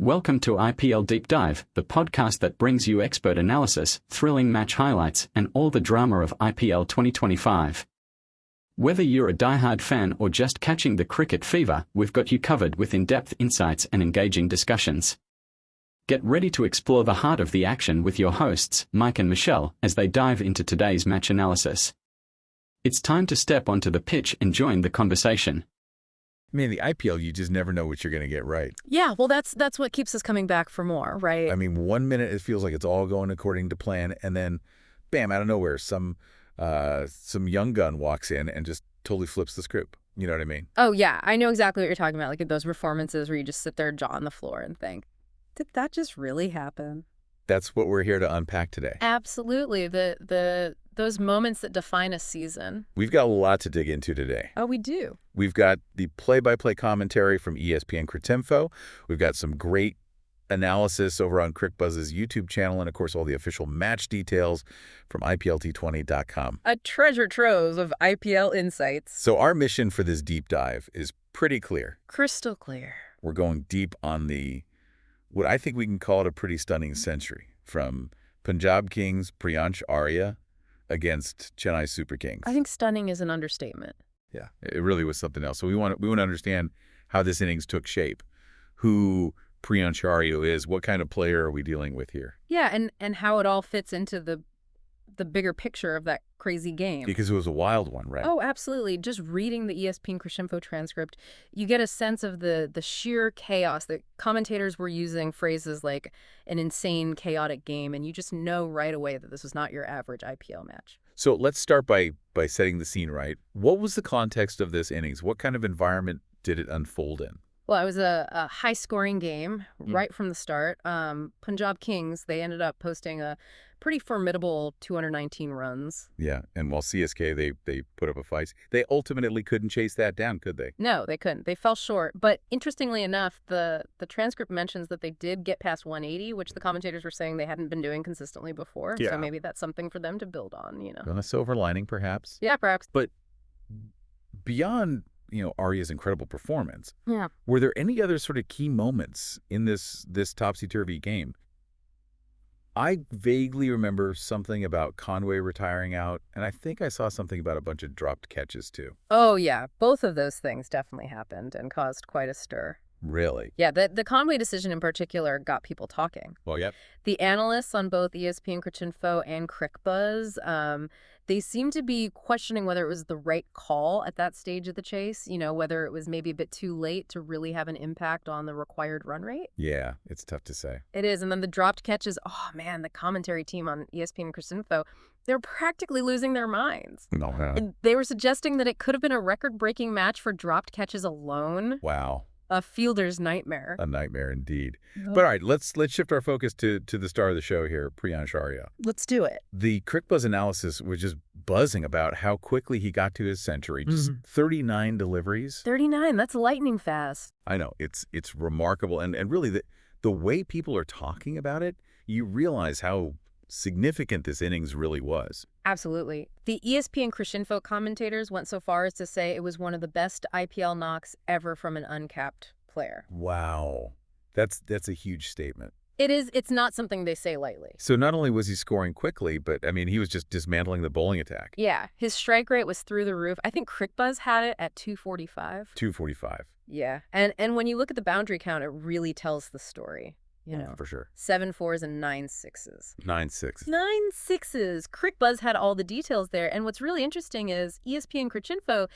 Welcome to IPL Deep Dive, the podcast that brings you expert analysis, thrilling match highlights, and all the drama of IPL 2025. Whether you're a diehard fan or just catching the cricket fever, we've got you covered with in-depth insights and engaging discussions. Get ready to explore the heart of the action with your hosts, Mike and Michelle, as they dive into today's match analysis. It's time to step onto the pitch and join the conversation. I mean, the IPL, you just never know what you're going to get right. Yeah, well, that's what keeps us coming back for more, right? I mean, 1 minute it feels like it's all going according to plan, and then, bam, out of nowhere, some young gun walks in and just totally flips the script. You know what I mean? Oh, yeah, I know exactly what you're talking about. Like those performances where you just sit there, jaw on the floor, and think, did that just really happen? That's what we're here to unpack today. Absolutely. Those moments that define a season. We've got a lot to dig into today. Oh, we do. We've got the play-by-play commentary from ESPN Cricinfo. We've got some great analysis over on CricBuzz's YouTube channel, and, of course, all the official match details from IPLT20.com. A treasure trove of IPL insights. So our mission for this deep dive is pretty clear. Crystal clear. We're going deep on what I think we can call it a pretty stunning century, from Punjab Kings' Priyansh Arya against Chennai Super Kings. I think stunning is an understatement. Yeah, it really was something else. So we want to understand how this innings took shape, who Priyansh Arya is, what kind of player are we dealing with here? Yeah, and how it all fits into the bigger picture of that crazy game. Because it was a wild one, right? Oh, absolutely. Just reading the ESPN Cricinfo transcript, you get a sense of the sheer chaos. The commentators were using phrases like an insane, chaotic game, and you just know right away that this was not your average IPL match. So let's start by setting the scene right. What was the context of this innings? What kind of environment did it unfold in? Well, it was a high-scoring game right from the start. Punjab Kings, they ended up posting a pretty formidable 219 runs. Yeah, and while CSK, they put up a fight, they ultimately couldn't chase that down, could they? No, they couldn't. They fell short. But interestingly enough, the transcript mentions that they did get past 180, which the commentators were saying they hadn't been doing consistently before. Yeah. So maybe that's something for them to build on, you know. On a silver lining, perhaps. Yeah, perhaps. But beyond Arya's incredible performance. Yeah. Were there any other sort of key moments in this topsy-turvy game? I vaguely remember something about Conway retiring out, and I think I saw something about a bunch of dropped catches, too. Oh, yeah. Both of those things definitely happened and caused quite a stir. Really? Yeah, the Conway decision in particular got people talking. Well, yep. The analysts on both ESPN Cricinfo and CricBuzz, they seem to be questioning whether it was the right call at that stage of the chase, whether it was maybe a bit too late to really have an impact on the required run rate. Yeah, it's tough to say. It is. And then the dropped catches, oh, man, the commentary team on ESPN Cricinfo, they're practically losing their minds. No, yeah. And they were suggesting that it could have been a record-breaking match for dropped catches alone. Wow. A fielder's nightmare. A nightmare indeed. But all right, let's shift our focus to the star of the show here, Priyansh Arya. Let's do it. The CricBuzz analysis was just buzzing about how quickly he got to his century. Just 39 deliveries. 39, that's lightning fast. I know, it's remarkable. And really, the way people are talking about it, you realize how significant this innings really was. Absolutely. The ESPN Cricinfo commentators went so far as to say it was one of the best IPL knocks ever from an uncapped player. Wow. That's a huge statement. It is. It's not something they say lightly. So not only was he scoring quickly, but, I mean, he was just dismantling the bowling attack. Yeah. His strike rate was through the roof. I think CricBuzz had it at 245. 245. Yeah. And when you look at the boundary count, it really tells the story. For sure. 7 4s and 9 6s. 9 6. 9 6s. CricBuzz had all the details there. And what's really interesting is ESPN Cricinfo,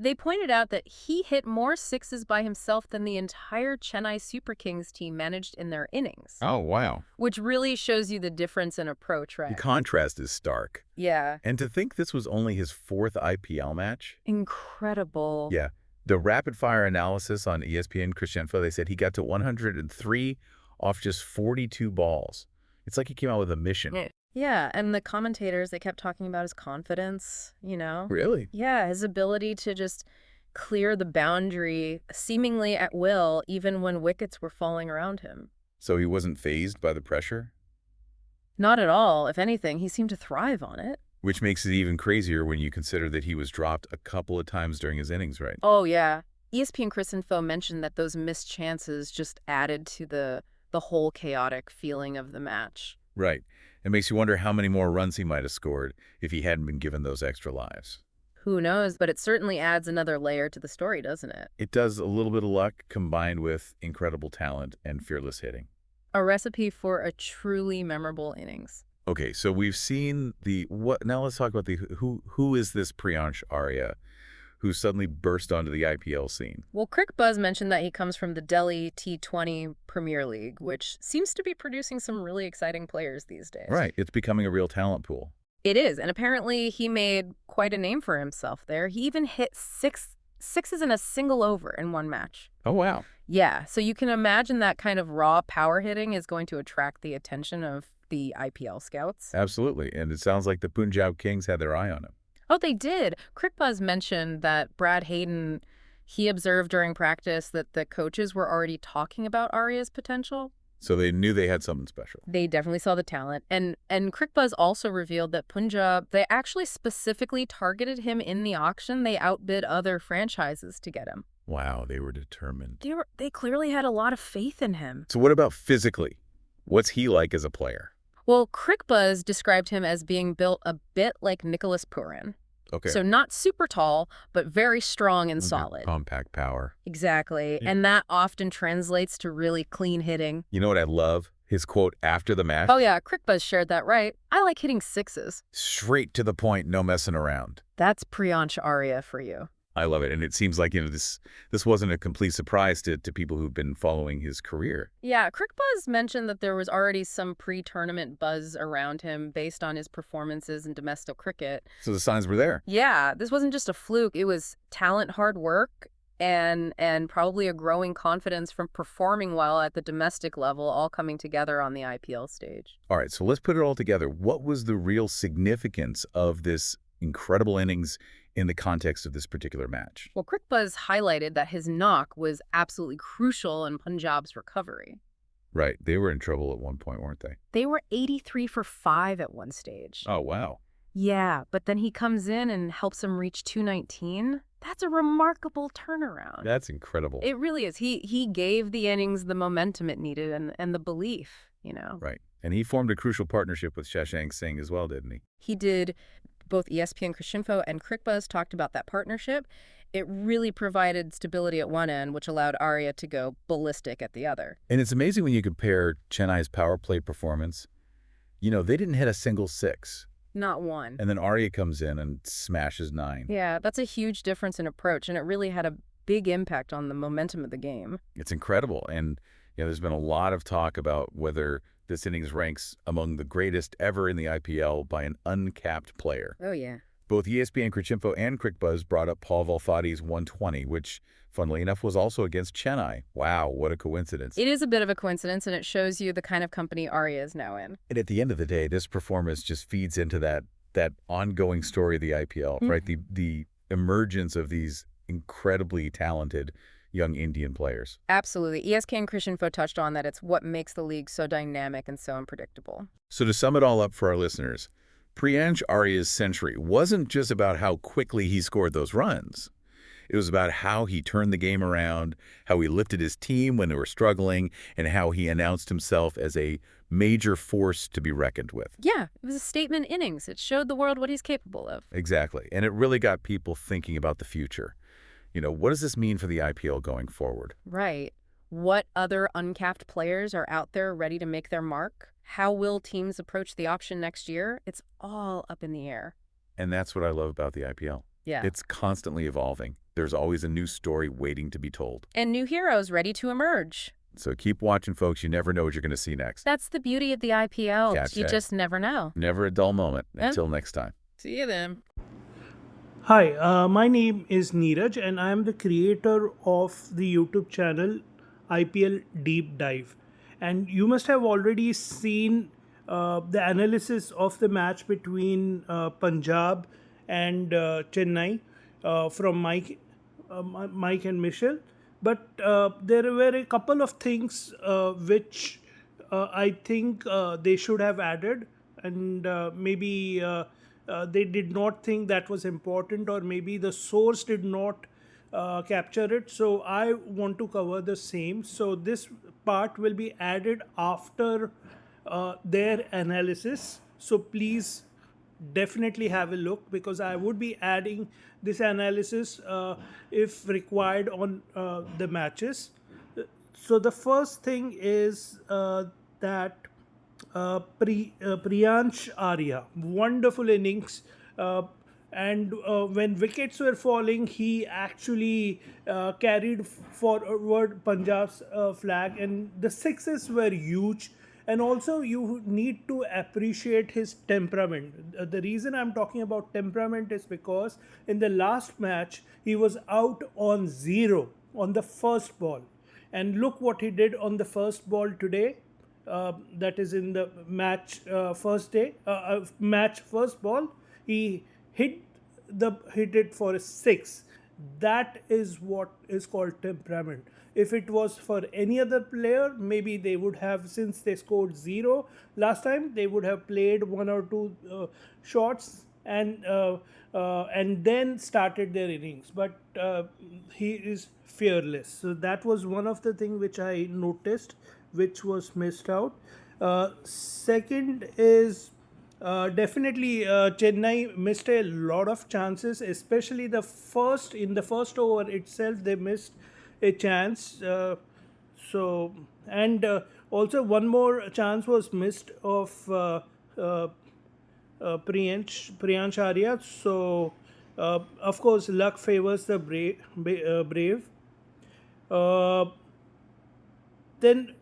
they pointed out that he hit more sixes by himself than the entire Chennai Super Kings team managed in their innings. Oh, wow. Which really shows you the difference in approach, right? The contrast is stark. Yeah. And to think this was only his 4th IPL match? Incredible. Yeah. The rapid-fire analysis on ESPN Cricinfo, they said he got to 103 off just 42 balls. It's like he came out with a mission. Yeah, and the commentators, they kept talking about his confidence, Really? Yeah, his ability to just clear the boundary seemingly at will, even when wickets were falling around him. So he wasn't fazed by the pressure? Not at all. If anything, he seemed to thrive on it. Which makes it even crazier when you consider that he was dropped a couple of times during his innings, right? Oh, yeah. ESPN Cricinfo mentioned that those missed chances just added to the the whole chaotic feeling of the match. Right. It makes you wonder how many more runs he might have scored if he hadn't been given those extra lives. Who knows, but it certainly adds another layer to the story, doesn't it? It does a little bit of luck combined with incredible talent and fearless hitting. A recipe for a truly memorable innings. Okay, so we've seen now let's talk about who is this Priyansh Arya who suddenly burst onto the IPL scene? Well, Crick Buzz mentioned that he comes from the Delhi T20 Premier League, which seems to be producing some really exciting players these days. Right, it's becoming a real talent pool. It is, and apparently he made quite a name for himself there. He even hit sixes in a single over in one match. Oh, wow. Yeah, so you can imagine that kind of raw power hitting is going to attract the attention of the IPL scouts. Absolutely, and it sounds like the Punjab Kings had their eye on him. Oh, they did. Crick Buzz mentioned that Brad Hayden, he observed during practice that the coaches were already talking about Arya's potential. So they knew they had something special. They definitely saw the talent. And Crick Buzz also revealed that Punjab, they actually specifically targeted him in the auction. They outbid other franchises to get him. Wow, they were determined. They clearly had a lot of faith in him. So what about physically? What's he like as a player? Well, Crick Buzz described him as being built a bit like Nicholas Purin. Okay. So not super tall, but very strong and solid. Compact power. Exactly. Yeah. And that often translates to really clean hitting. You know what I love? His quote after the match. Oh, yeah. Crick Buzz shared that right. I like hitting sixes. Straight to the point, no messing around. That's Priyansh Arya for you. I love it. And it seems like, this wasn't a complete surprise to people who've been following his career. Yeah, Crick Buzz mentioned that there was already some pre-tournament buzz around him based on his performances in domestic cricket. So the signs were there. Yeah, this wasn't just a fluke. It was talent, hard work, and probably a growing confidence from performing well at the domestic level, all coming together on the IPL stage. All right, so let's put it all together. What was the real significance of this incredible innings in the context of this particular match? Well, Crick Buzz highlighted that his knock was absolutely crucial in Punjab's recovery. Right. They were in trouble at one point, weren't they? They were 83 for 5 at one stage. Oh, wow. Yeah, but then he comes in and helps him reach 219. That's a remarkable turnaround. That's incredible. It really is. He gave the innings the momentum it needed and the belief, Right. And he formed a crucial partnership with Shashank Singh as well, didn't he? He did. Both ESPN Krishinfo and Crick Buzz talked about that partnership. It really provided stability at one end, which allowed Arya to go ballistic at the other. And it's amazing when you compare Chennai's power play performance. They didn't hit a single six. Not one. And then Arya comes in and smashes 9. Yeah, that's a huge difference in approach, and it really had a big impact on the momentum of the game. It's incredible. And there's been a lot of talk about whether this innings ranks among the greatest ever in the IPL by an uncapped player. Oh, yeah. Both ESPN Krishinfo and Crick Buzz brought up Paul Valfatti's 120, which, funnily enough, was also against Chennai. Wow, what a coincidence. It is a bit of a coincidence, and it shows you the kind of company Arya is now in. And at the end of the day, this performance just feeds into that ongoing story of the IPL, right? The emergence of these incredibly talented young Indian players. Absolutely. ESPN Krishinfo touched on that. It's what makes the league so dynamic and so unpredictable. So to sum it all up for our listeners, Priyansh Arya's century wasn't just about how quickly he scored those runs. It was about how he turned the game around, how he lifted his team when they were struggling, and how he announced himself as a major force to be reckoned with. Yeah, it was a statement innings. It showed the world what he's capable of. Exactly. And it really got people thinking about the future. What does this mean for the IPL going forward? Right. What other uncapped players are out there ready to make their mark? How will teams approach the option next year? It's all up in the air. And that's what I love about the IPL. Yeah. It's constantly evolving. There's always a new story waiting to be told. And new heroes ready to emerge. So keep watching, folks. You never know what you're going to see next. That's the beauty of the IPL. Catch You that. just never know. Never a dull moment. Yeah. Until next time. See you then. Hi, my name is Neeraj and I am the creator of the YouTube channel IPL Deep Dive. And you must have already seen the analysis of the match between Punjab and Chennai from Mike and Michelle. But there were a couple of things which I think they should have added, and maybe they did not think that was important, or maybe the source did not capture it. So I want to cover the same. So this part will be added after their analysis. So please definitely have a look, because I would be adding this analysis if required on the matches. So the first thing is that Priyansh Arya, wonderful innings. And when wickets were falling, he actually carried forward Punjab's flag, and the sixes were huge. And also, you need to appreciate his temperament. The reason I'm talking about temperament is because in the last match, he was out on zero on the first ball. And look what he did on the first ball today. That is in the match first ball. He hit it for a six. That is what is called temperament. If it was for any other player, maybe they would have, since they scored zero last time, they would have played one or two shots and then started their innings. But he is fearless. So that was one of the things which I noticed, which was missed out. Second is definitely Chennai missed a lot of chances, especially in the first over itself. They missed a chance. So and also one more chance was missed of Priyansh Arya. So of course, luck favors the brave. Uh, then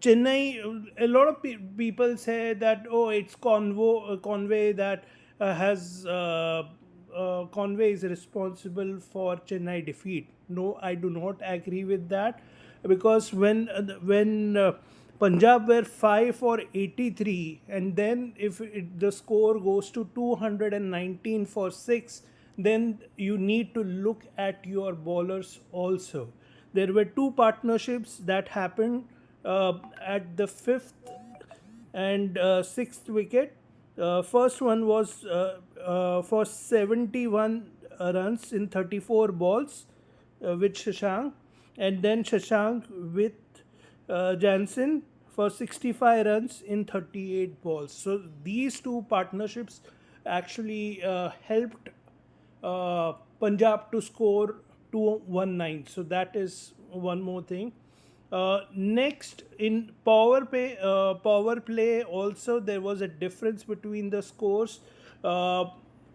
Chennai, a lot of people say that, oh, it's Conway that Conway is responsible for Chennai defeat. No, I do not agree with that, because when Punjab were 5 for 83, and then if the score goes to 219 for 6, then you need to look at your bowlers also. There were two partnerships that happened at the fifth and sixth wicket. First one was for 71 runs in 34 balls with Shashank, and then Shashank with Jansen for 65 runs in 38 balls. So these two partnerships actually helped Punjab to score 219. So that is one more thing. Next, in power play also there was a difference between the scores.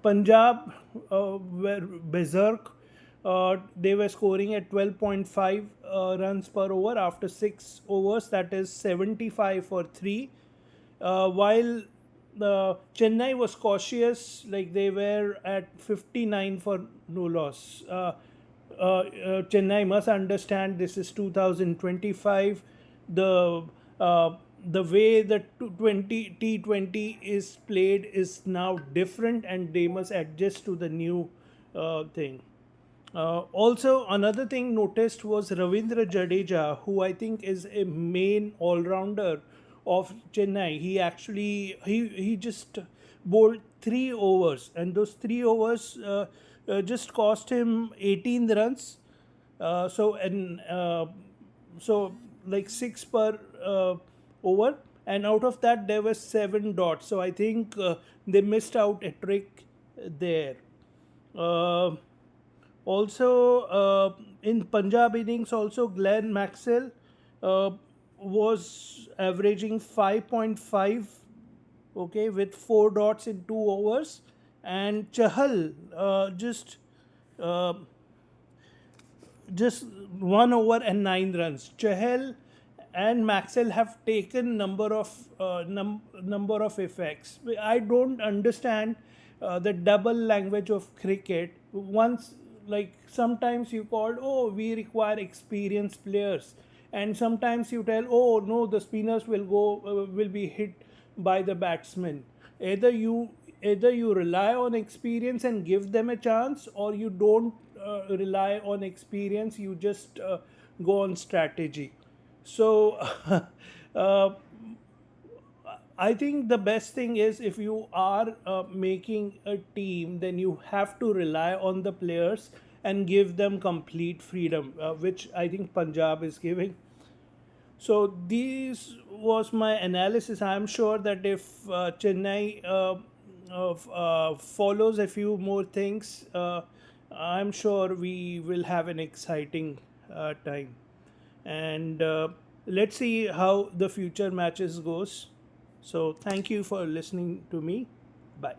Punjab were berserk. They were scoring at 12.5 runs per over after 6 overs, that is 75 for 3. While Chennai was cautious, like they were at 59 for no loss. Chennai must understand this is 2025. The way the T20 is played is now different, and they must adjust to the new thing. Also, another thing noticed was Ravindra Jadeja, who I think is a main all-rounder of Chennai. He just bowled 3 overs, and those 3 overs just cost him 18 runs. So like 6 per over, and out of that there were 7 dots. So I think they missed out a trick there. Also, in Punjab innings, also Glenn Maxwell was averaging 5.5, okay, with 4 dots in 2 overs, and Chahal just 1 over and 9 runs. Chahal and Maxwell have taken number of effects. I don't understand the double language of cricket. Once, like sometimes you called, oh, we require experienced players, and sometimes you tell, oh no, the spinners will be hit by the batsmen. Either you rely on experience and give them a chance, or you don't rely on experience, you just go on strategy. So I think the best thing is, if you are making a team, then you have to rely on the players and give them complete freedom, which I think Punjab is giving. So this was my analysis. I'm sure that if Chennai follows a few more things, I'm sure we will have an exciting time. And let's see how the future matches goes. So thank you for listening to me. Bye.